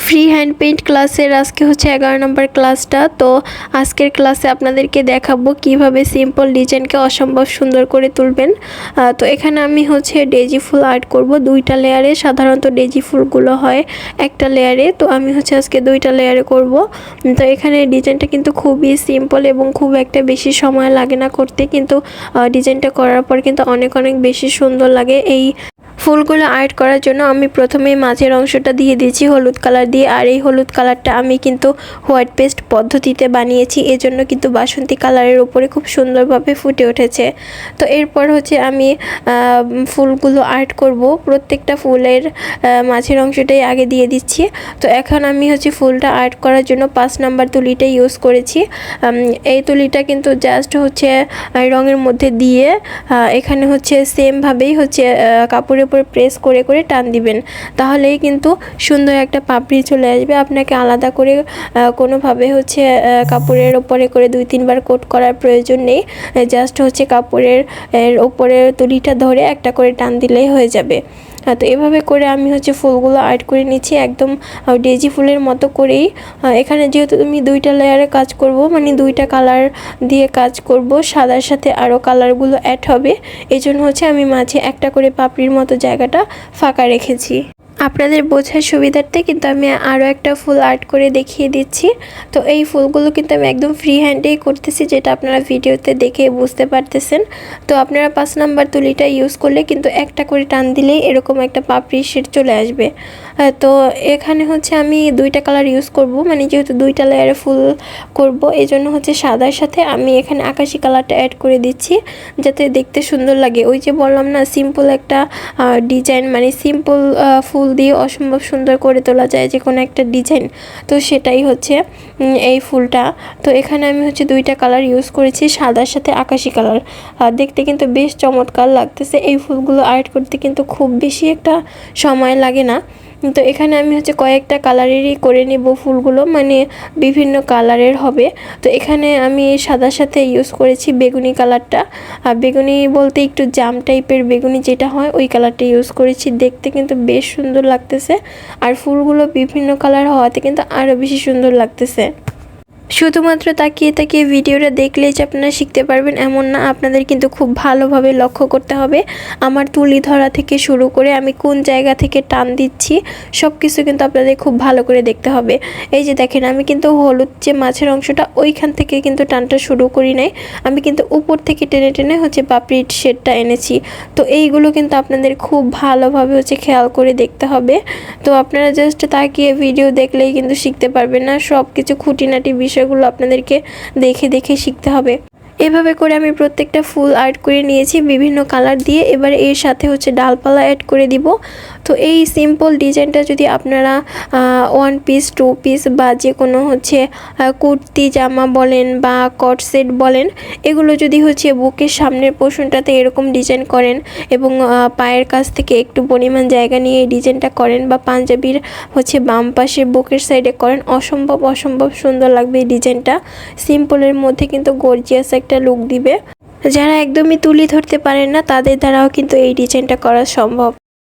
Free hand paint ক্লাসের আজকে হচ্ছে 11 নম্বর ক্লাসটা। তো আজকের ক্লাসে আপনাদেরকে দেখাবো কিভাবে সিম্পল ডিজাইনকে অসম্ভব সুন্দর করে তুলবেন। তো এখানে আমি হচ্ছে ডেজি ফুল আর্ট করব দুইটা লেয়ারে। সাধারণত ডেজি ফুলগুলো হয় একটা লেয়ারে, তো আমি হচ্ছে আজকে দুইটা লেয়ারে করব। তো এখানে ডিজাইনটা কিন্তু খুবই সিম্পল এবং খুব একটা বেশি সময় লাগে না করতে, কিন্তু ডিজাইনটা করার পর কিন্তু অনেক বেশি সুন্দর লাগে। এই ফুলগুলো আর্ট করার জন্য আমি প্রথমে মাঝের অংশটা দিয়ে দিয়েছি হলুদ কালার দিয়ে, আর এই হলুদ কালারটা আমি কিন্তু হোয়াইট পেস্ট পদ্ধতিতে বানিয়েছি, এজন্য কিন্তু বাসন্তী কালারের উপরে খুব সুন্দরভাবে ফুটে উঠেছে। তো এরপর হচ্ছে আমি ফুলগুলো আর্ট করব। প্রত্যেকটা ফুলের মাঝের অংশটাই আগে দিয়ে দিচ্ছি। তো এখন আমি হচ্ছে ফুলটা আর্ট করার জন্য 5 নাম্বার তুলিটা ইউজ করেছি। এই তুলিটা কিন্তু জাস্ট হচ্ছে রঙের মধ্যে দিয়ে এখানে হচ্ছে সেমভাবেই হচ্ছে কাপড়ের উপর প্রেস করে করে টান দিবেন, তাহলেই কিন্তু সুন্দর একটা পাপড়ি চলে আসবে। আপনাকে আলাদা করে কোনোভাবে হচ্ছে কাপড়ের ওপরে করে 2-3 বার কোট করার প্রয়োজন নেই। জাস্ট হচ্ছে কাপড়ের ওপরে তুলিটা ধরে একটা করে টান দিলেই হয়ে যাবে। তো এভাবে করে আমি হচ্ছে ফুলগুলো আর্ট করে নিচ্ছি একদম ডেজি ফুলের মতো করেই। এখানে যেহেতু আমি দুইটা লেয়ারে কাজ করব, মানে দুইটা কালার দিয়ে কাজ করব, সাদার সাথে আরও কালারগুলো অ্যাড হবে, এই জন্য হচ্ছে আমি মাঝে একটা করে পাপড়ির মতো জায়গাটা ফাঁকা রেখেছি। আপনাদের বোঝার সুবিধার্থে কিন্তু আমি আরও একটা ফুল আর্ট করে দেখিয়ে দিচ্ছি। তো এই ফুলগুলো কিন্তু আমি একদম ফ্রি হ্যান্ডেই করতেছি, যেটা আপনারা ভিডিওতে দেখে বুঝতে পারতেছেন। তো আপনারা 5 নাম্বার তুলিটা ইউজ করলে কিন্তু একটা করে টান দিলেই এরকম একটা পাপড়ি শেড চলে আসবে। তো এখানে হচ্ছে আমি দুইটা কালার ইউজ করব, মানে যেহেতু দুইটা লেয়ারে ফুল করব, এই জন্য হচ্ছে সাদার সাথে আমি এখানে আকাশি কালারটা অ্যাড করে দিচ্ছি, যাতে দেখতে সুন্দর লাগে। ওই যে বললাম না, সিম্পল একটা ডিজাইন, মানে সিম্পল ফুল দিয়ে অসম্ভব সুন্দর করে তোলা যায় যে কোনো একটা ডিজাইন, তো সেটাই হচ্ছে এই ফুলটা। তো এখানে আমি হচ্ছে দুইটা কালার ইউজ করেছি, সাদার সাথে আকাশি কালার। দেখতে কিন্তু বেশ চমৎকার লাগতেছে। এই ফুলগুলো আর্ট করতে কিন্তু খুব বেশি একটা সময় লাগে না। তো এখানে আমি হচ্ছে কয়েকটা কালারেরই করে নেব ফুলগুলো, মানে বিভিন্ন কালারের হবে। তো এখানে আমি সাদার সাথে ইউজ করেছি বেগুনি কালারটা। বেগুনি বলতে একটু জাম টাইপের বেগুনি যেটা হয়, ওই কালারটা ইউজ করেছি। দেখতে কিন্তু বেশ সুন্দর লাগতেছে, আর ফুলগুলো বিভিন্ন কালার হওয়াতে কিন্তু আরও বেশি সুন্দর লাগতেছে। শুধুমাত্র তাকিয়ে তাকিয়ে ভিডিওটা দেখলেই যে আপনারা শিখতে পারবেন এমন না, আপনাদের কিন্তু খুব ভালোভাবে লক্ষ্য করতে হবে। আমার তুলি ধরা থেকে শুরু করে আমি কোন জায়গা থেকে টান দিচ্ছি সব কিছু কিন্তু আপনাদের খুব ভালো করে দেখতে হবে। এই যে দেখেন, আমি কিন্তু হলুদ যে মাছের অংশটা ওইখান থেকে কিন্তু টানটা শুরু করি নাই, আমি কিন্তু উপর থেকে টেনে টেনে হচ্ছে পাপড়ির শেডটা এনেছি। তো এইগুলো কিন্তু আপনাদের খুব ভালোভাবে হচ্ছে খেয়াল করে দেখতে হবে। তো আপনারা জাস্ট তাকিয়ে ভিডিও দেখলেই কিন্তু শিখতে পারবেন না, সব কিছু খুঁটিনাটি বিষয়গুলো আপনাদেরকে দেখে দেখে শিখতে হবে। এভাবে করে আমি প্রত্যেকটা ফুল আর্ট করে নিয়েছি বিভিন্ন কালার দিয়ে। এবার এর সাথে হচ্ছে ডালপালা অ্যাড করে দিব। তো এই সিম্পল ডিজাইনটা যদি আপনারা 1 পিস 2 পিস বা যে কোনো হচ্ছে কুর্তি জামা বলেন বা কট সেট বলেন, এগুলো যদি হচ্ছে বুকের সামনের পোর্শনটাতে এরকম ডিজাইন করেন এবং পায়ের কাছ থেকে একটু পরিমাণ জায়গা নিয়ে এই ডিজাইনটা করেন, বা পাঞ্জাবির হচ্ছে বাম পাশে বুকের সাইডে করেন, অসম্ভব সুন্দর লাগবে এই ডিজাইনটা। সিম্পলের মধ্যে কিন্তু গর্জিয়াস একটা লুক দিবে। যারা একদমই তুলি ধরতে পারেন না, তাদের দ্বারাও কিন্তু এই ডিজাইনটা করা সম্ভব।